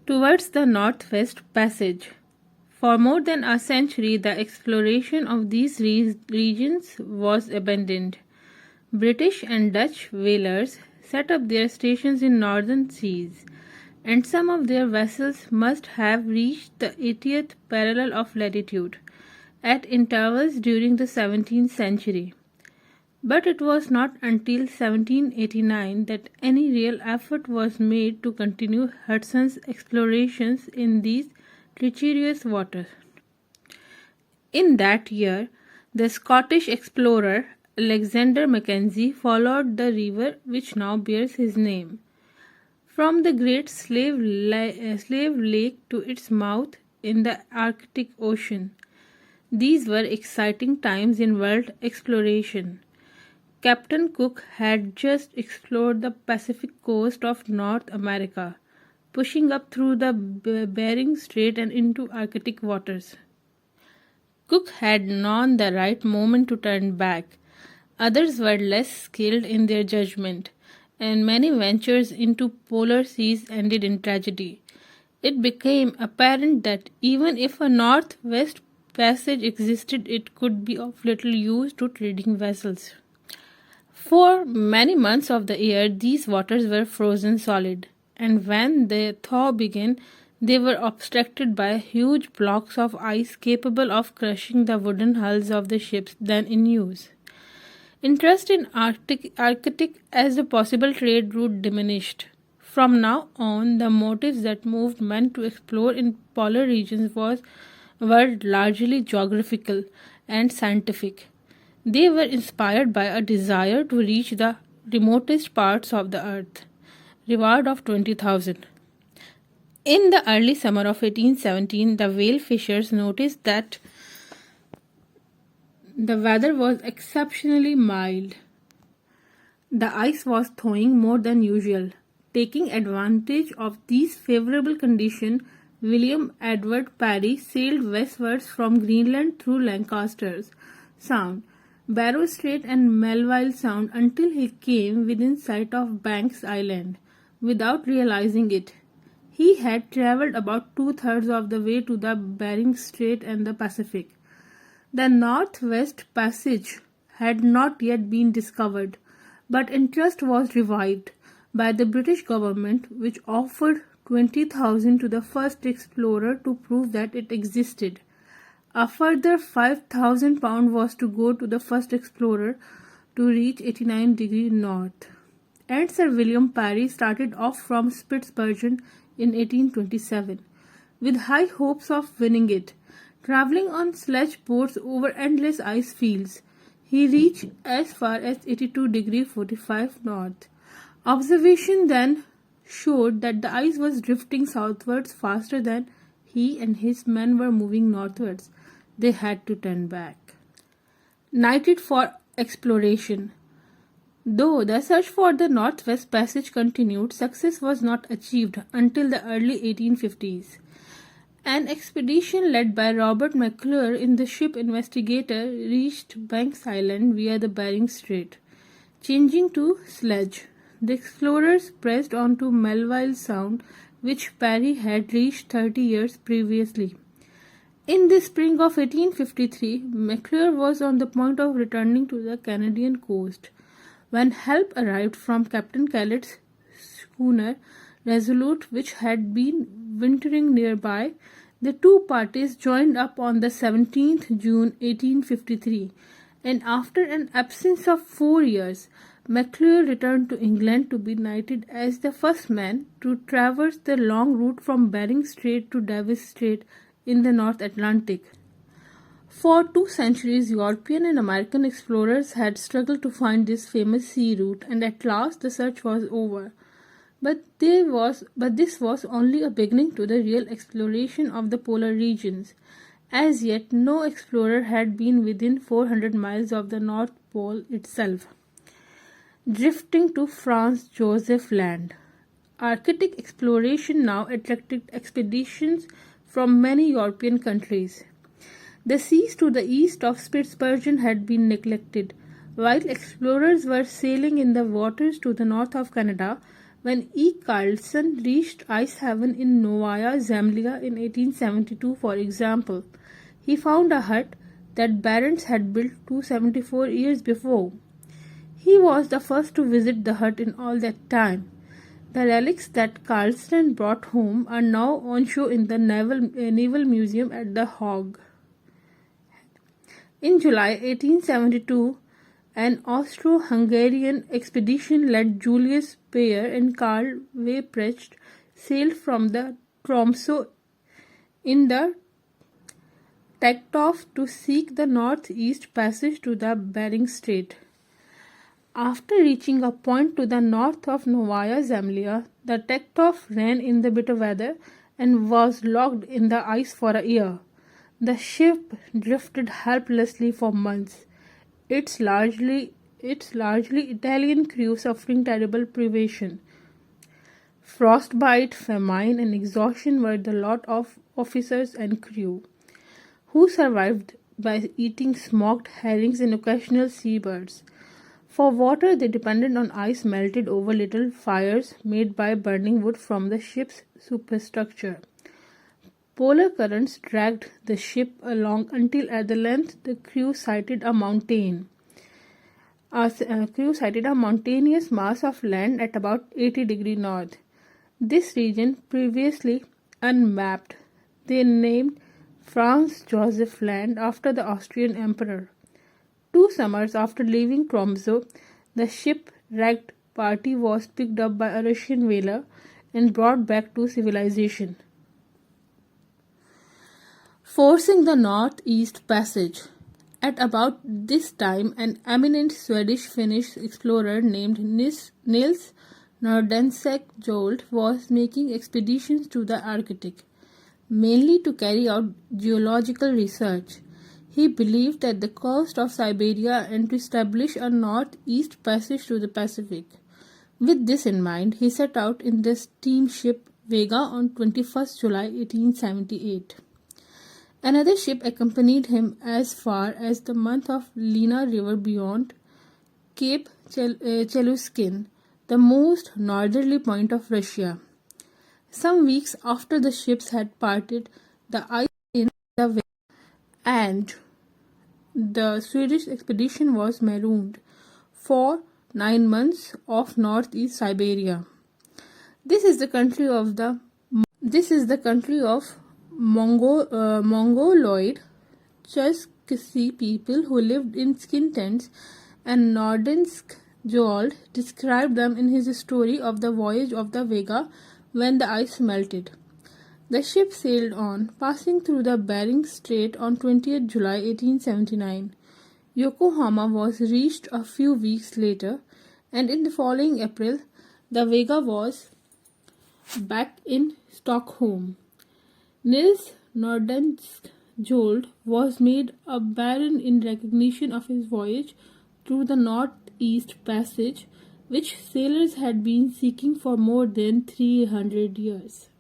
Towards the Northwest Passage. For more than a century, the exploration of these regions was abandoned. British and Dutch whalers set up their stations in northern seas, and some of their vessels must have reached the 80th parallel of latitude at intervals during the 17th century. But it was not until 1789 that any real effort was made to continue Hudson's explorations in these treacherous waters. In that year, the Scottish explorer Alexander Mackenzie followed the river which now bears his name, from the Great Slave Lake to its mouth in the Arctic Ocean. These were exciting times in world exploration. Captain Cook had just explored the Pacific coast of North America, pushing up through the Bering Strait and into Arctic waters. Cook had known the right moment to turn back. Others were less skilled in their judgment, and many ventures into polar seas ended in tragedy. It became apparent that even if a northwest passage existed, it could be of little use to trading vessels. For many months of the year, these waters were frozen solid, and when the thaw began, they were obstructed by huge blocks of ice capable of crushing the wooden hulls of the ships then in use. Interest in Arctic as a possible trade route diminished. From now on, the motives that moved men to explore in polar regions were largely geographical and scientific. They were inspired by a desire to reach the remotest parts of the earth. Reward of 20,000. In the early summer of 1817, the whale fishers noticed that the weather was exceptionally mild. The ice was thawing more than usual. Taking advantage of these favorable conditions, William Edward Parry sailed westwards from Greenland through Lancaster's Sound, Barrow Strait and Melville Sound until he came within sight of Banks Island. Without realizing it, he had travelled about two-thirds of the way to the Bering Strait and the Pacific. The Northwest Passage had not yet been discovered, but interest was revived by the British government, which offered 20,000 to the first explorer to prove that it existed. A further £5,000 was to go to the first explorer to reach 89° north. And Sir William Parry started off from Spitsbergen in 1827, with high hopes of winning it. Travelling on sledge boats over endless ice fields, he reached as far as 82°45 north. Observation then showed that the ice was drifting southwards faster than he and his men were moving northwards. They had to turn back. Knighted for exploration. Though the search for the Northwest Passage continued, success was not achieved until the early 1850s. An expedition led by Robert McClure in the ship Investigator reached Banks Island via the Bering Strait. Changing to sledge, the explorers pressed on to Melville Sound, which Parry had reached 30 years previously. In the spring of 1853, McClure was on the point of returning to the Canadian coast when help arrived from Captain Kellett's schooner Resolute, which had been wintering nearby. The two parties joined up on the 17th June 1853, and after an absence of 4 years, McClure returned to England to be knighted as the first man to traverse the long route from Bering Strait to Davis Strait in the North Atlantic. For 2 centuries, European and American explorers had struggled to find this famous sea route, and at last the search was over. But this was only a beginning to the real exploration of the polar regions. As yet, no explorer had been within 400 miles of the North Pole itself. Drifting to Franz Joseph Land. Arctic exploration now attracted expeditions from many European countries. The seas to the east of Spitsbergen had been neglected. While explorers were sailing in the waters to the north of Canada, when E. Carlson reached Ice Haven in Novaya Zemlya in 1872, for example, he found a hut that Barents had built 274 years before. He was the first to visit the hut in all that time. The relics that Carlson brought home are now on show in the Naval Museum at The Hague. In July 1872, an Austro-Hungarian expedition led Julius Bayer and Karl Weprecht sailed from the Tromsø in the Tektof to seek the northeast passage to the Bering Strait. After reaching a point to the north of Novaya Zemlya, the Tektof ran in the bitter weather and was locked in the ice for a year. The ship drifted helplessly for months, its largely Italian crew suffering terrible privation. Frostbite, famine, and exhaustion were the lot of officers and crew, who survived by eating smoked herrings and occasional seabirds. For water, they depended on ice melted over little fires made by burning wood from the ship's superstructure. Polar currents dragged the ship along until at the length the crew sighted a mountainous mass of land at about 80° north. This region, previously unmapped, they named Franz Joseph Land after the Austrian emperor. 2 summers after leaving Tromsø, the shipwrecked party was picked up by a Russian whaler and brought back to civilization. Forcing the Northeast Passage. At about this time, an eminent Swedish-Finnish explorer named Nils Nordenskiöld Jolt was making expeditions to the Arctic, mainly to carry out geological research. He believed that the coast of Siberia and to establish a northeast passage to the Pacific. With this in mind, he set out in the steamship Vega on 21st July 1878. Another ship accompanied him as far as the mouth of Lena River beyond Cape Chelyuskin, the most northerly point of Russia. Some weeks after the ships had parted, the ice in the Vega and the Swedish expedition was marooned for 9 months off northeast Siberia. This is the country of Mongoloid Cherkessy people who lived in skin tents, and Nordenskiöld described them in his story of the voyage of the Vega when the ice melted. The ship sailed on, passing through the Bering Strait on 20th July 1879. Yokohama was reached a few weeks later, and in the following April, the Vega was back in Stockholm. Nils Nordenskiöld was made a baron in recognition of his voyage through the Northeast Passage, which sailors had been seeking for more than 300 years.